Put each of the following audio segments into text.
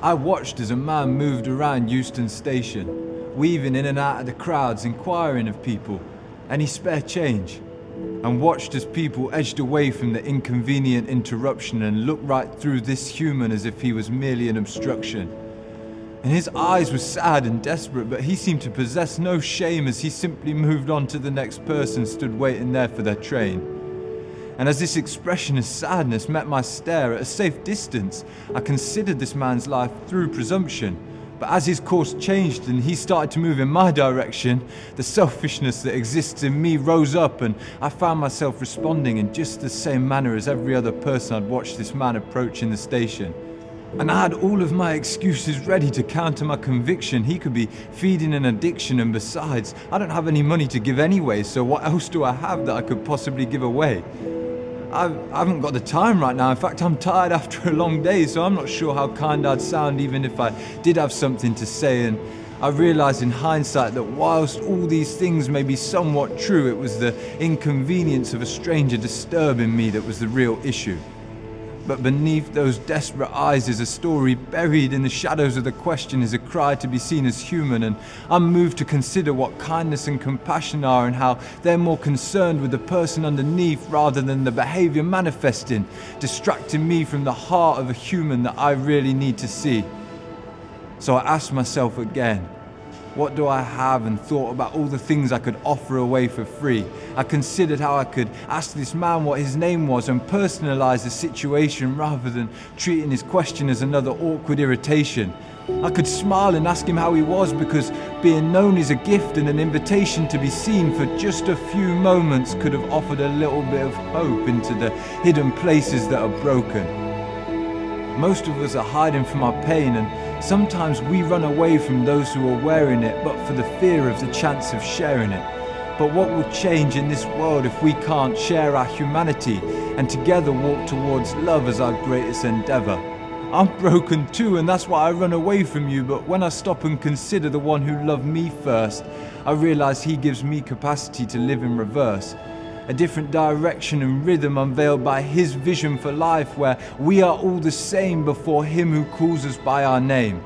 I watched as a man moved around Euston Station, weaving in and out of the crowds, inquiring of people, any spare change, and watched as people edged away from the inconvenient interruption and looked right through this human as if he was merely an obstruction. And his eyes were sad and desperate, but he seemed to possess no shame as he simply moved on to the next person stood waiting there for their train. And as this expression of sadness met my stare at a safe distance, I considered this man's life through presumption. But as his course changed and he started to move in my direction, the selfishness that exists in me rose up, and I found myself responding in just the same manner as every other person I'd watched this man approach in the station. And I had all of my excuses ready to counter my conviction he could be feeding an addiction, and besides, I don't have any money to give anyway, so what else do I have that I could possibly give away? I haven't got the time right now. In fact, I'm tired after a long day, so I'm not sure how kind I'd sound even if I did have something to say. And I realised in hindsight that whilst all these things may be somewhat true, it was the inconvenience of a stranger disturbing me that was the real issue. But beneath those desperate eyes is a story buried in the shadows of the question, is a cry to be seen as human, and I'm moved to consider what kindness and compassion are and how they're more concerned with the person underneath rather than the behaviour manifesting, distracting me from the heart of a human that I really need to see. So I asked myself again, what do I have, and thought about all the things I could offer away for free. I considered how I could ask this man what his name was and personalise the situation rather than treating his question as another awkward irritation. I could smile and ask him how he was, because being known is a gift, and an invitation to be seen for just a few moments could have offered a little bit of hope into the hidden places that are broken. Most of us are hiding from our pain, and sometimes we run away from those who are wearing it, but for the fear of the chance of sharing it. But what will change in this world if we can't share our humanity and together walk towards love as our greatest endeavour? I'm broken too, and that's why I run away from you, but when I stop and consider the one who loved me first, I realise he gives me capacity to live in reverse. A different direction and rhythm unveiled by his vision for life, where we are all the same before him who calls us by our name.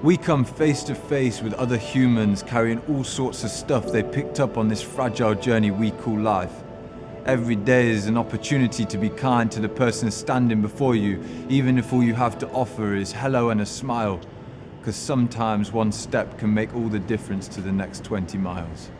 We come face to face with other humans carrying all sorts of stuff they picked up on this fragile journey we call life. Every day is an opportunity to be kind to the person standing before you, even if all you have to offer is hello and a smile, because sometimes one step can make all the difference to the next 20 miles.